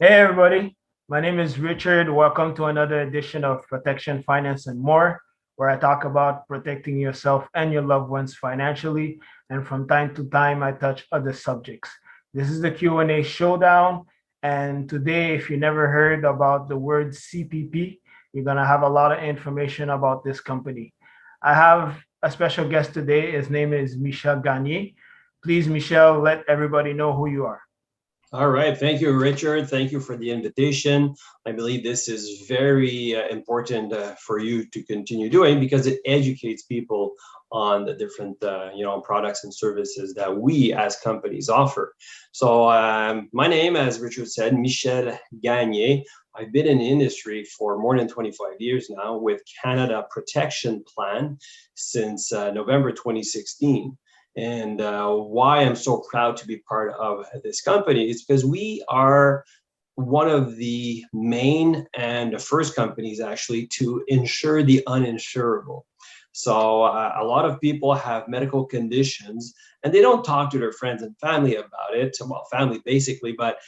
Hey everybody, my name is Richard. Welcome to another edition of Protection, Finance, and More, where I talk about protecting yourself and your loved ones financially, and from time to time I touch other subjects. This is the Q&A showdown, and today, if you never heard about the word CPP, you're gonna have a lot of information about this company. I have a special guest today. His name is Michel Gagné. Please, Michel, let everybody know who you are. All right. Thank you, Richard. Thank you for the invitation. I believe this is very important for you to continue doing because it educates people on the different, products and services that we as companies offer. So my name, as Richard said, Michel Gagné. I've been in the industry for more than 25 years now with Canada Protection Plan since November 2016. And why I'm so proud to be part of this company is because we are one of the main and the first companies actually to insure the uninsurable. So a lot of people have medical conditions and they don't talk to their friends and family about it. Well, family basically, but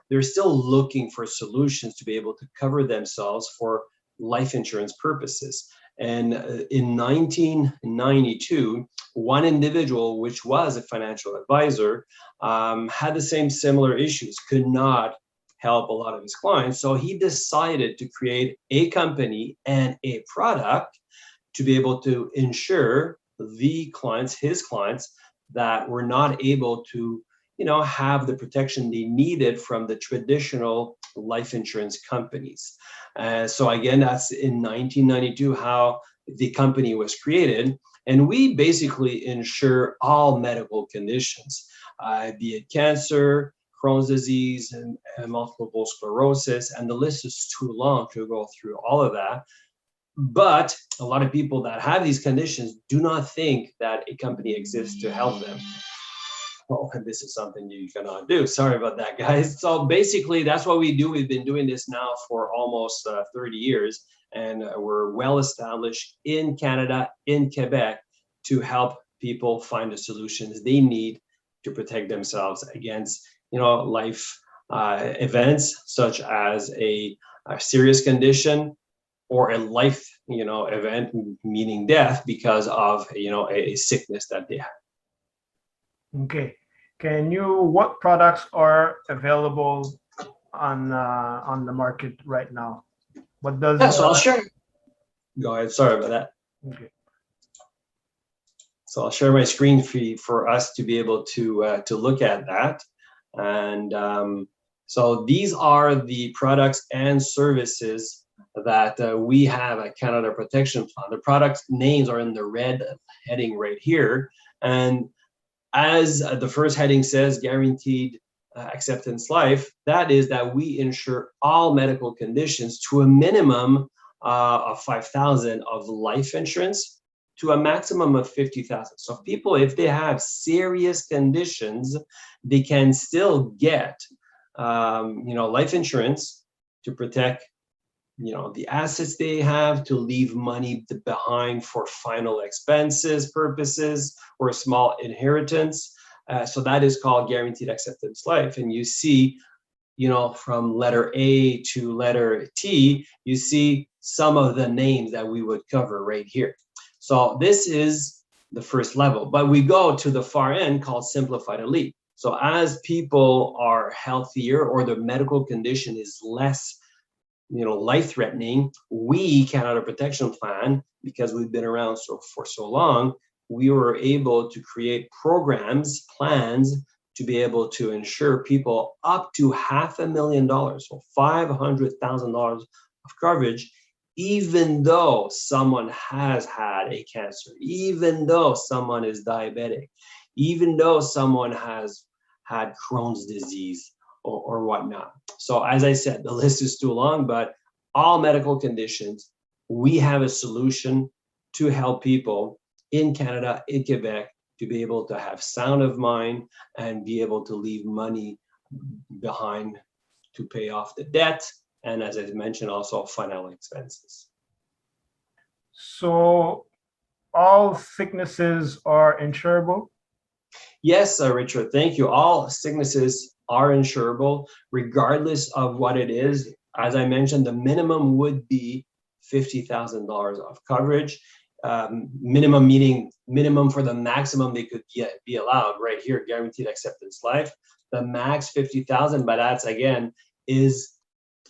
they're still looking for solutions to be able to cover themselves for life insurance purposes. And in 1992, one individual, which was a financial advisor, had the same similar issues, could not help a lot of his clients. So he decided to create a company and a product to be able to insure the clients, his clients, that were not able to, have the protection they needed from the traditional life insurance companies. So again, that's in 1992 how the company was created. And we basically insure all medical conditions, be it cancer, Crohn's disease, and multiple sclerosis. And the list is too long to go through all of that. But a lot of people that have these conditions do not think that a company exists to help them. Oh, and this is something you cannot do. Sorry about that, guys. So basically, that's what we do. We've been doing this now for almost 30 years, and we're well established in Canada, in Quebec, to help people find the solutions they need to protect themselves against, life events such as a serious condition or a life, event, meaning death because of, a sickness that they have. Okay. What products are available on the market right now? What does Yeah, so I'll share. Go ahead. Sorry about that. okay. So I'll share my screen for us to be able to look at that. And so these are the products and services that we have at Canada Protection Plan. The product names are in the red heading right here. And as the first heading says, guaranteed acceptance life, that is that we insure all medical conditions to a minimum of 5,000 of life insurance to a maximum of 50,000. So people, if they have serious conditions, they can still get, life insurance to protect the assets they have, to leave money behind for final expenses purposes or a small inheritance. So that is called guaranteed acceptance life. And you see, from letter A to letter T, you see some of the names that we would cover right here. So this is the first level, but we go to the far end called simplified elite. So as people are healthier or the medical condition is less life-threatening, we, Canada Protection Plan, because we've been around for so long, we were able to create programs, plans to be able to insure people up to $500,000, so $500,000 of coverage, even though someone has had a cancer, even though someone is diabetic, even though someone has had Crohn's disease or whatnot. So as I said, the list is too long, but all medical conditions, we have a solution to help people in Canada, in Quebec, to be able to have sound of mind and be able to leave money behind to pay off the debt. And as I mentioned, also final expenses. So all sicknesses are insurable? Yes, Richard, thank you. All sicknesses are insurable, regardless of what it is. As I mentioned, the minimum would be $50,000 of coverage. Minimum meaning minimum for the maximum they could be allowed right here, guaranteed acceptance life. The max 50,000, but that's again is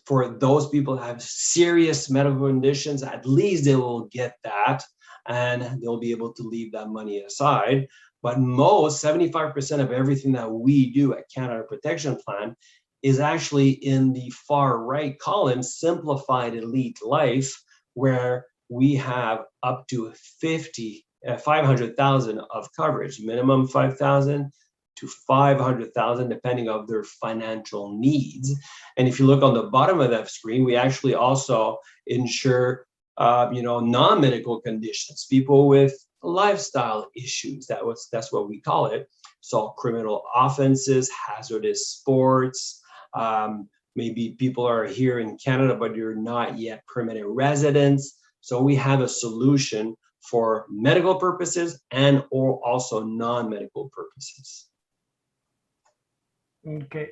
for those people who have serious medical conditions. At least they will get that and they'll be able to leave that money aside. But most 75% of everything that we do at Canada Protection Plan is actually in the far right column, simplified elite life, where we have up to 500,000 of coverage, minimum 5,000 to 500,000, depending on their financial needs. And if you look on the bottom of that screen, we actually also insure, non-medical conditions, people with lifestyle issues. That's what we call it. So criminal offenses, hazardous sports. Maybe people are here in Canada, but you're not yet permanent residents. So we have a solution for medical purposes and or also non-medical purposes. Okay.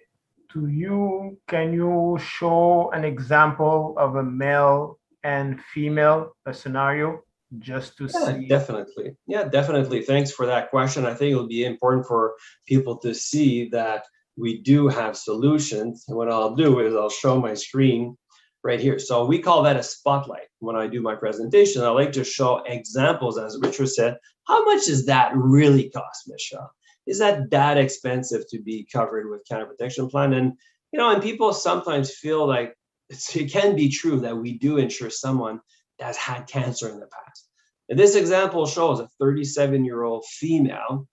Can you show an example of a male and female a scenario just to Yeah, see? definitely. Yeah, definitely. Thanks for that question. I think it'll be important for people to see that we do have solutions. And what I'll do is I'll show my screen right here. So we call that a spotlight. When I do my presentation, I like to show examples, as Richard said. How much does that really cost, Michel? Is that expensive to be covered with Canada Protection Plan? And, and people sometimes feel like it can be true that we do insure someone that's had cancer in the past. And this example shows a 37-year-old female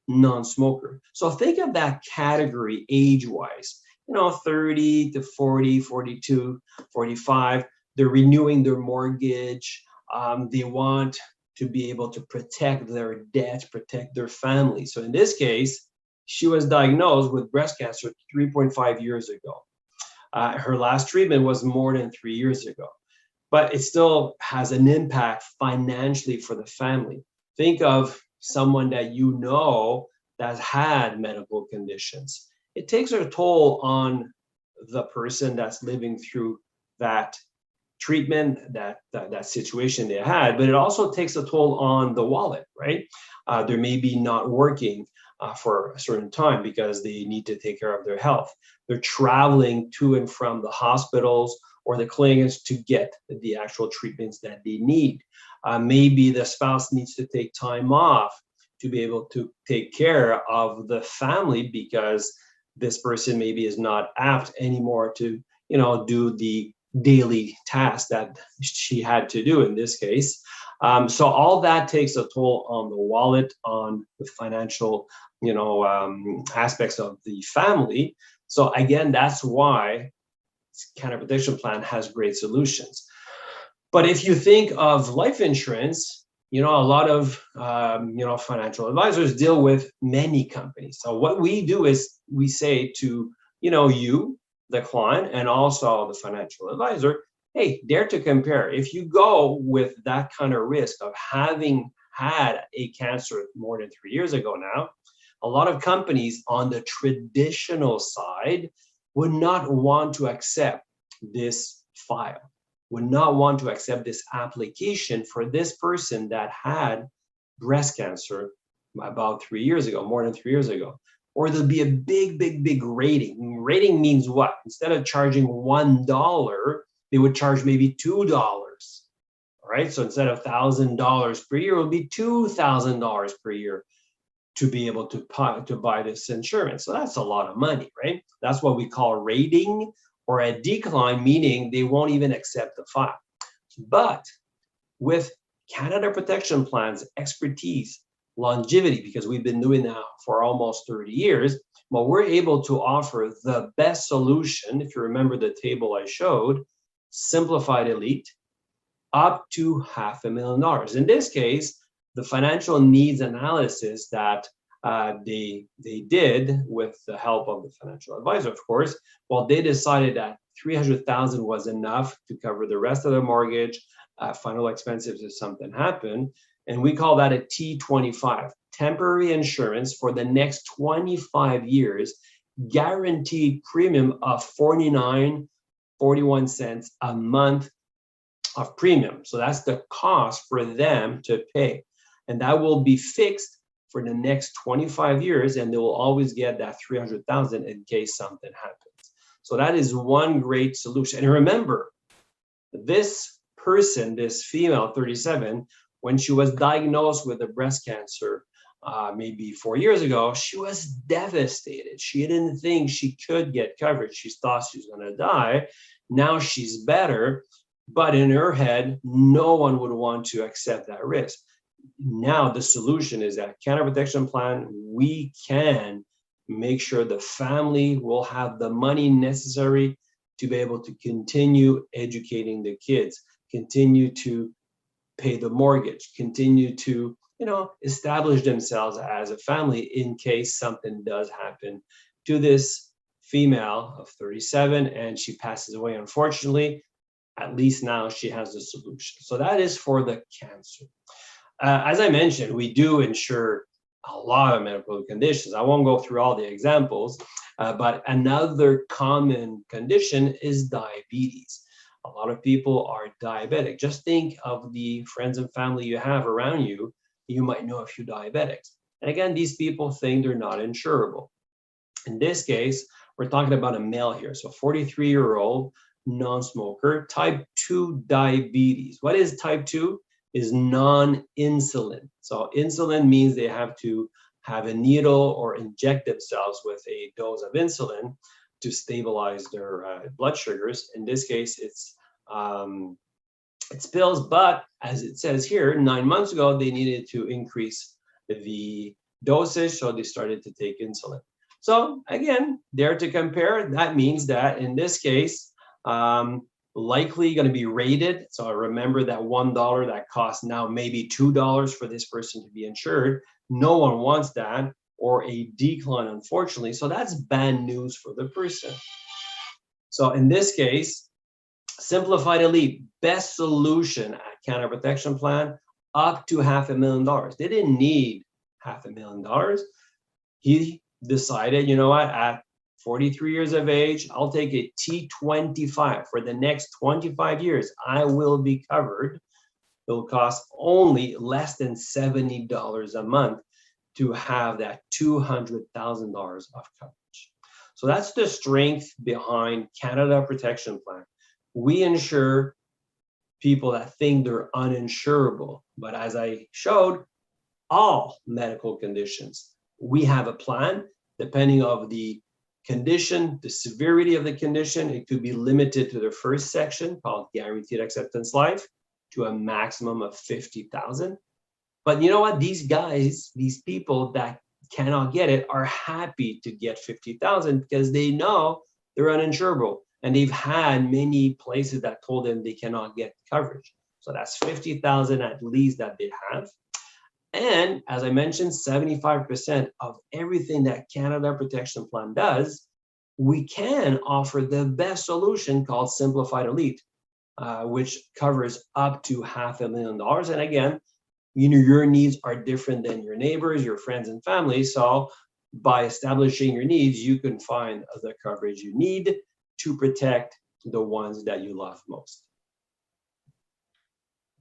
non-smoker. So think of that category age-wise, 30 to 40, 42, 45. They're renewing their mortgage. They want to be able to protect their debt, protect their family. So in this case, she was diagnosed with breast cancer 3.5 years ago. Her last treatment was more than 3 years ago, but it still has an impact financially for the family. Think of someone that that's had medical conditions. It takes a toll on the person that's living through that treatment, that situation they had, but it also takes a toll on the wallet, right? They may be not working for a certain time because they need to take care of their health. They're traveling to and from the hospitals or the clinics to get the actual treatments that they need. Maybe the spouse needs to take time off to be able to take care of the family because this person maybe is not apt anymore to, do the daily tasks that she had to do in this case. So all that takes a toll on the wallet, on the financial, aspects of the family. So again, that's why Canada Protection Plan has great solutions. But if you think of life insurance, a lot of financial advisors deal with many companies. So what we do is we say to you, the client, and also the financial advisor, hey, dare to compare. If you go with that kind of risk of having had a cancer more than 3 years ago now, a lot of companies on the traditional side would not want to accept this file, would not want to accept this application for this person that had breast cancer about 3 years ago, more than 3 years ago. Or there'll be a big rating. Rating means what? Instead of charging $1, they would charge maybe $2. All right. So instead of $1,000 per year, it would be $2,000 per year to be able to buy this insurance. So that's a lot of money, right? That's what we call rating, or a decline, meaning they won't even accept the file. But with Canada Protection Plan's expertise, longevity, because we've been doing that for almost 30 years, but we're able to offer the best solution. If you remember the table I showed, simplified elite, up to $500,000. In this case, the financial needs analysis that they did with the help of the financial advisor, of course, well, they decided that 300,000 was enough to cover the rest of the mortgage, final expenses if something happened. And we call that a T25, temporary insurance for the next 25 years guaranteed premium of 49.41 a month of premium. So that's the cost for them to pay. And that will be fixed for the next 25 years, and they will always get that 300,000 in case something happens. So that is one great solution. And remember, this person, this female, 37, when she was diagnosed with a breast cancer, maybe 4 years ago, she was devastated. She didn't think she could get coverage. She thought she was going to die. Now she's better, but in her head, no one would want to accept that risk. Now the solution is that Canada Protection Plan, we can make sure the family will have the money necessary to be able to continue educating the kids, continue to pay the mortgage, continue to, establish themselves as a family in case something does happen to this female of 37 and she passes away, unfortunately. At least now she has a solution. So that is for the cancer. As I mentioned, we do insure a lot of medical conditions. I won't go through all the examples, but another common condition is diabetes. A lot of people are diabetic. Just think of the friends and family you have around you. You might know a few diabetics. And again, these people think they're not insurable. In this case, we're talking about a male here. So 43-year-old non-smoker, type 2 diabetes. What is type 2? Is non-insulin. So insulin means they have to have a needle or inject themselves with a dose of insulin to stabilize their blood sugars. In this case, it's pills, but as it says here, 9 months ago, they needed to increase the dosage, so they started to take insulin. So again, there to compare, that means that in this case, likely going to be rated. So remember that $1 that costs now maybe $2 for this person to be insured. No one wants that, or a decline, unfortunately. So that's bad news for the person. So in this case, Simplified Elite, best solution at Canada Protection Plan, up to $500,000. They didn't need $500,000. He decided, you know what, at 43 years of age, I'll take a T25 for the next 25 years. I will be covered. It'll cost only less than $70 a month to have that $200,000 of coverage. So that's the strength behind Canada Protection Plan. We insure people that think they're uninsurable, but as I showed, all medical conditions, we have a plan depending on the condition, the severity of the condition. It could be limited to the first section called Guaranteed Acceptance Life to a maximum of 50,000. But you know what? These guys, these people that cannot get it are happy to get 50,000 because they know they're uninsurable. And they've had many places that told them they cannot get coverage. So that's 50,000 at least that they have. And as I mentioned, 75% of everything that Canada Protection Plan does, we can offer the best solution called Simplified Elite, which covers up to $500,000. And again, your needs are different than your neighbors, your friends and family. So by establishing your needs, you can find the coverage you need to protect the ones that you love most.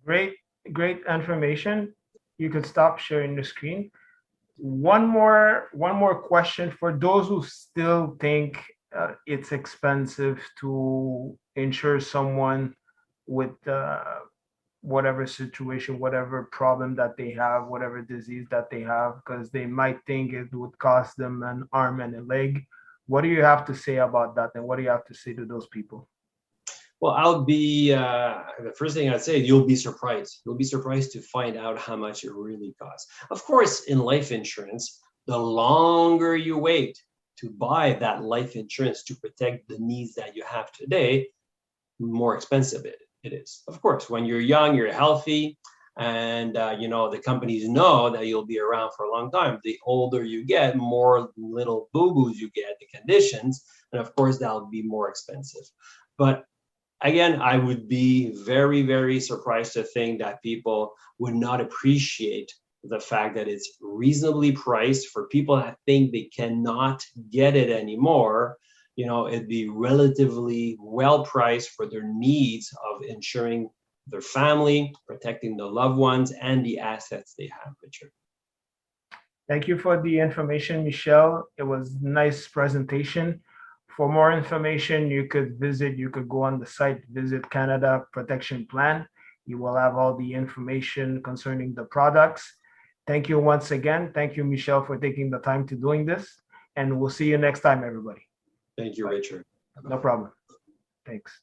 Great information. You could stop sharing the screen. One more question for those who still think it's expensive to insure someone with whatever situation, whatever problem that they have, whatever disease that they have, because they might think it would cost them an arm and a leg. What do you have to say about that? And what do you have to say to those people? Well, I'll be, the first thing I'd say, you'll be surprised. You'll be surprised to find out how much it really costs. Of course, in life insurance, the longer you wait to buy that life insurance to protect the needs that you have today, more expensive it is. Of course, when you're young, you're healthy, and the companies know that you'll be around for a long time. The older you get, more little boo-boos you get, the conditions, and of course, that'll be more expensive. But again, I would be very, very surprised to think that people would not appreciate the fact that it's reasonably priced for people that think they cannot get it anymore. It'd be relatively well priced for their needs of ensuring their family, protecting the loved ones, and the assets they have, Richard. Thank you for the information, Michel. It was a nice presentation. For more information, you could go on the site, visit Canada Protection Plan. You will have all the information concerning the products. Thank you once again. Thank you, Michel, for taking the time to doing this. And we'll see you next time, everybody. Thank you, Richard. No problem. Thanks.